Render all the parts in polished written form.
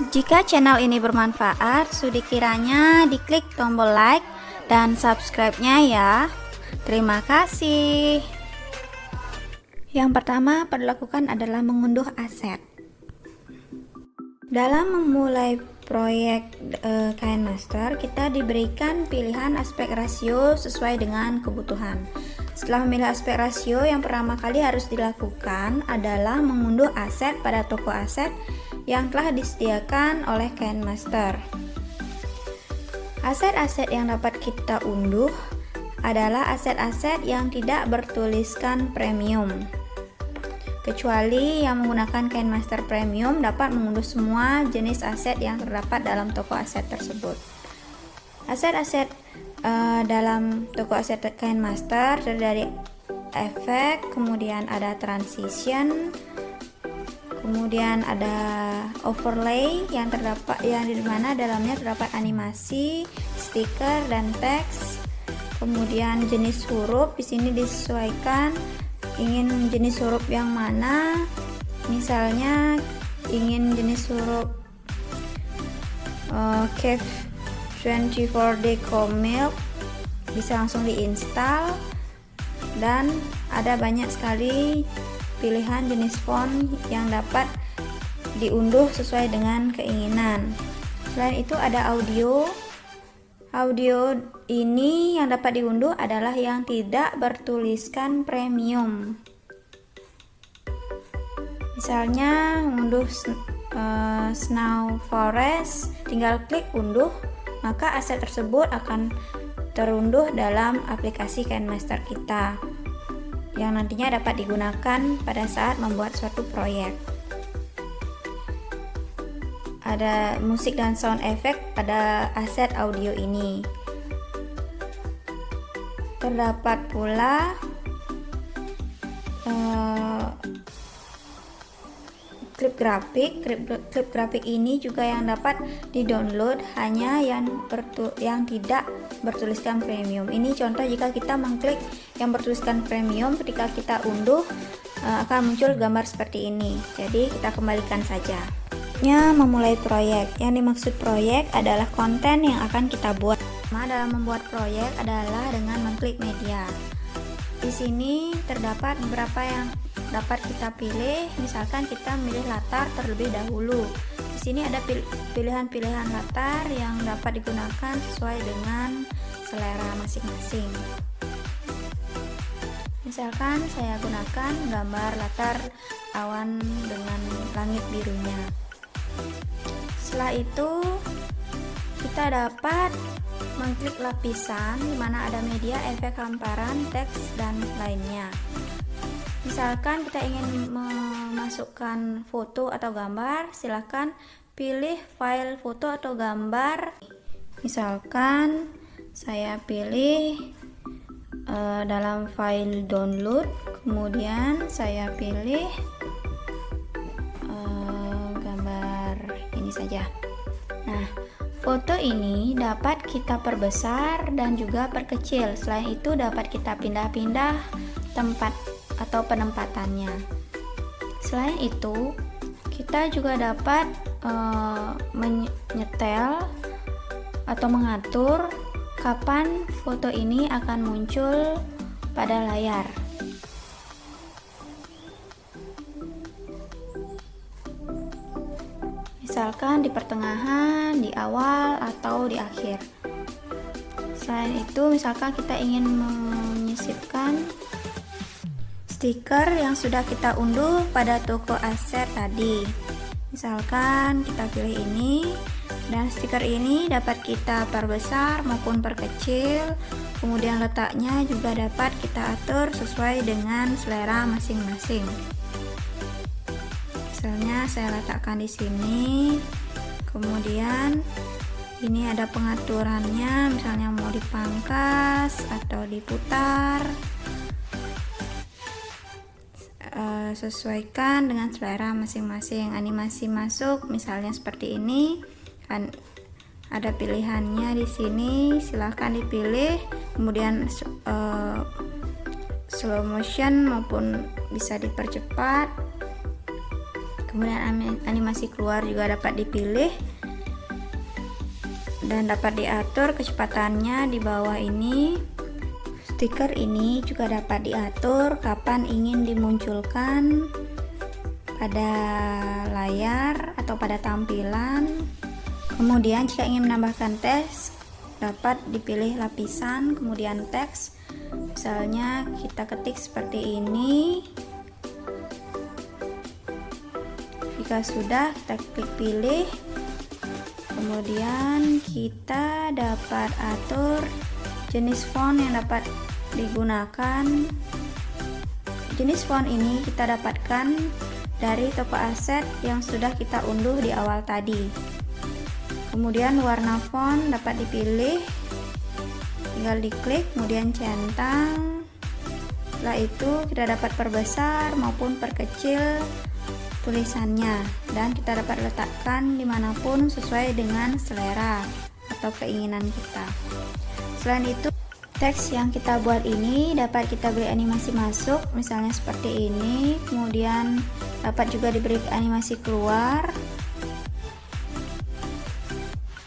Jika channel ini bermanfaat, sudi kiranya diklik tombol like dan subscribe-nya ya. Terima kasih. Yang pertama perlu dilakukan adalah mengunduh aset. Dalam memulai proyek KineMaster, kita diberikan pilihan aspek rasio sesuai dengan kebutuhan. Setelah memilih aspek rasio, yang pertama kali harus dilakukan adalah mengunduh aset pada toko aset yang telah disediakan oleh KineMaster. Aset-aset yang dapat kita unduh adalah aset-aset yang tidak bertuliskan premium. Kecuali yang menggunakan KineMaster Premium dapat mengunduh semua jenis aset yang terdapat dalam toko aset tersebut. Aset-aset dalam toko aset KineMaster terdiri dari efek, kemudian ada transition, kemudian ada overlay yang di mana dalamnya terdapat animasi, stiker dan teks. Kemudian jenis huruf di sini disesuaikan ingin jenis huruf yang mana. Misalnya ingin jenis huruf Cave 24 Deco Milk, bisa langsung diinstal, dan ada banyak sekali pilihan jenis font yang dapat diunduh sesuai dengan keinginan. Selain itu ada audio. Audio ini yang dapat diunduh adalah yang tidak bertuliskan premium. Misalnya mengunduh Snow Forest, tinggal klik unduh, maka aset tersebut akan terunduh dalam aplikasi KineMaster kita yang nantinya dapat digunakan pada saat membuat suatu proyek. Ada musik dan sound effect pada aset audio ini. Terdapat pula klip grafik. Klip grafik ini juga yang dapat di-download, hanya yang tidak bertuliskan premium. Ini contoh jika kita mengklik yang bertuliskan premium, ketika kita unduh akan muncul gambar seperti ini. Jadi kita kembalikan saja. Memulai proyek. Yang dimaksud proyek adalah konten yang akan kita buat. Dalam membuat proyek adalah dengan mengklik media. Di sini terdapat beberapa yang dapat kita pilih. Misalkan kita milih latar terlebih dahulu. Di sini ada pilihan-pilihan latar yang dapat digunakan sesuai dengan selera masing-masing. Misalkan saya gunakan gambar latar awan dengan langit birunya. Setelah itu kita dapat mengklik lapisan di mana ada media, efek, hamparan, teks dan lainnya. Misalkan kita ingin memasukkan foto atau gambar, silakan pilih file foto atau gambar. Misalkan saya pilih dalam file download, kemudian saya pilih saja. Nah, foto ini dapat kita perbesar dan juga perkecil. Selain itu dapat kita pindah-pindah tempat atau penempatannya. Selain itu, kita juga dapat menyetel atau mengatur kapan foto ini akan muncul pada layar. Misalkan di pertengahan, di awal, atau di akhir. Selain itu, misalkan kita ingin menyisipkan stiker yang sudah kita unduh pada toko aset tadi. Misalkan kita pilih ini, dan stiker ini dapat kita perbesar maupun perkecil. Kemudian letaknya juga dapat kita atur sesuai dengan selera masing-masing. Misalnya saya letakkan di sini, kemudian ini ada pengaturannya, misalnya mau dipangkas atau diputar, sesuaikan dengan selera masing-masing. Animasi masuk misalnya seperti ini, kan ada pilihannya di sini, silahkan dipilih. Kemudian slow motion maupun bisa dipercepat. Kemudian animasi keluar juga dapat dipilih dan dapat diatur kecepatannya di bawah ini. Stiker ini juga dapat diatur kapan ingin dimunculkan pada layar atau pada tampilan. Kemudian jika ingin menambahkan teks, dapat dipilih lapisan, kemudian teks. Misalnya kita ketik seperti ini. Jika sudah, kita klik pilih. Kemudian kita dapat atur jenis font yang dapat digunakan. Jenis font ini kita dapatkan dari toko aset yang sudah kita unduh di awal tadi. Kemudian warna font dapat dipilih, tinggal diklik, kemudian centang. Setelah itu kita dapat perbesar maupun perkecil tulisannya, dan kita dapat letakkan dimanapun sesuai dengan selera atau keinginan kita. Selain itu, teks yang kita buat ini dapat kita beri animasi masuk, misalnya seperti ini. Kemudian dapat juga diberi animasi keluar,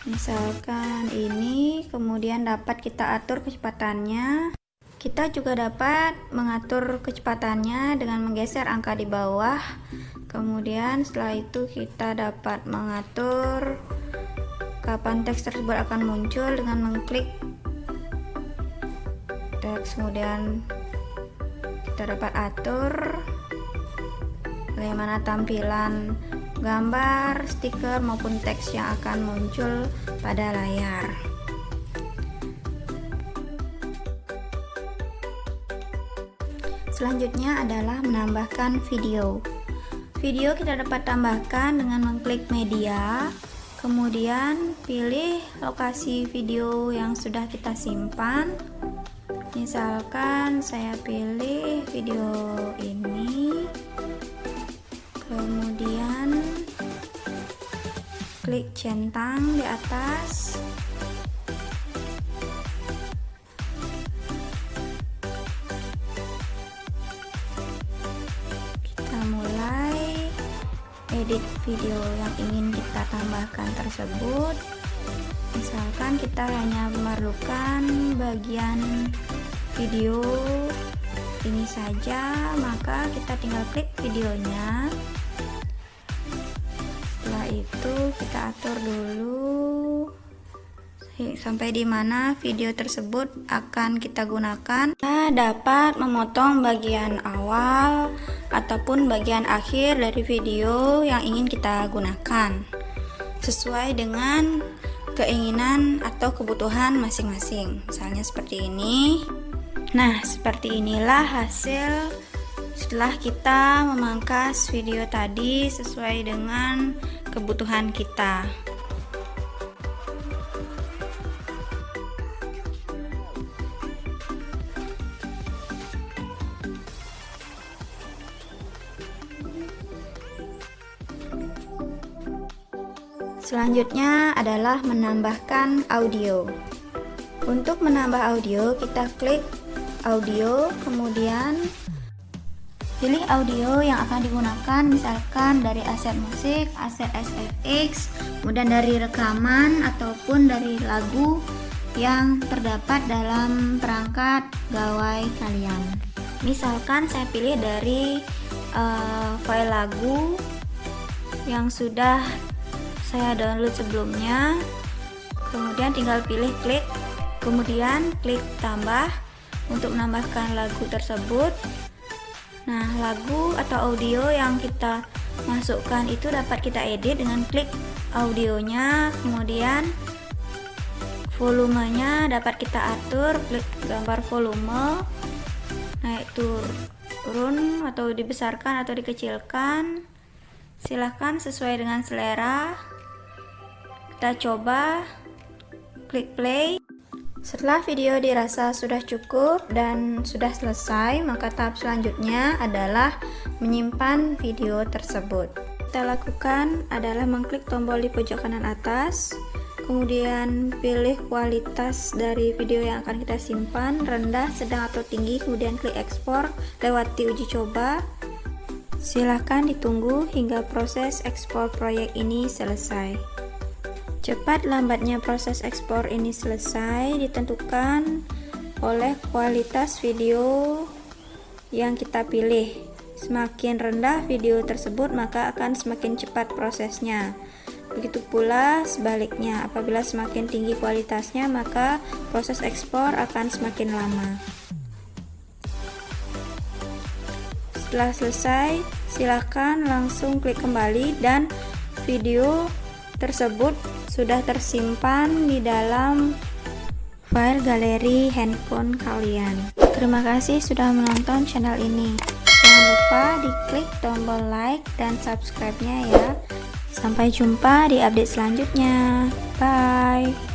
misalkan ini. Kemudian dapat kita atur kecepatannya. Kita juga dapat mengatur kecepatannya dengan menggeser angka di bawah. Kemudian setelah itu kita dapat mengatur kapan teks tersebut akan muncul dengan mengklik teks. Kemudian kita dapat atur bagaimana tampilan gambar, stiker maupun teks yang akan muncul pada layar. Selanjutnya adalah menambahkan video. Video kita dapat tambahkan dengan mengklik media, kemudian pilih lokasi video yang sudah kita simpan. Misalkan saya pilih video ini, kemudian klik centang di atas. Kita mulai edit video yang ingin kita tambahkan tersebut. Misalkan kita hanya memerlukan bagian video ini saja, maka kita tinggal klik videonya. Setelah itu kita atur dulu sampai di mana video tersebut akan kita gunakan. Kita dapat memotong bagian awal ataupun bagian akhir dari video yang ingin kita gunakan sesuai dengan keinginan atau kebutuhan masing-masing. Misalnya seperti ini. Nah, seperti inilah hasil setelah kita memangkas video tadi sesuai dengan kebutuhan kita. Selanjutnya adalah menambahkan audio. Untuk menambah audio, kita klik audio, kemudian pilih audio yang akan digunakan, misalkan dari aset musik, aset SFX, kemudian dari rekaman ataupun dari lagu yang terdapat dalam perangkat gawai kalian. Misalkan saya pilih dari file lagu yang sudah saya download sebelumnya, kemudian tinggal pilih klik, kemudian klik tambah untuk menambahkan lagu tersebut. Nah, lagu atau audio yang kita masukkan itu dapat kita edit dengan klik audionya, kemudian volumenya dapat kita atur, klik gambar volume, naik turun atau dibesarkan atau dikecilkan, silahkan sesuai dengan selera. Kita coba, klik play. Setelah video dirasa sudah cukup dan sudah selesai, maka tahap selanjutnya adalah menyimpan video tersebut. Kita lakukan adalah mengklik tombol di pojok kanan atas, kemudian pilih kualitas dari video yang akan kita simpan, rendah, sedang atau tinggi, kemudian klik ekspor, lewati uji coba. Silahkan ditunggu hingga proses ekspor proyek ini selesai. Cepat lambatnya proses ekspor ini selesai ditentukan oleh kualitas video yang kita pilih. Semakin rendah video tersebut, maka akan semakin cepat prosesnya. Begitu pula sebaliknya, apabila semakin tinggi kualitasnya, maka proses ekspor akan semakin lama. Setelah selesai, silakan langsung klik kembali dan video tersebut sudah tersimpan di dalam file galeri handphone kalian. Terima kasih sudah menonton channel ini. Jangan lupa diklik tombol like dan subscribe-nya ya. Sampai jumpa di update selanjutnya. Bye.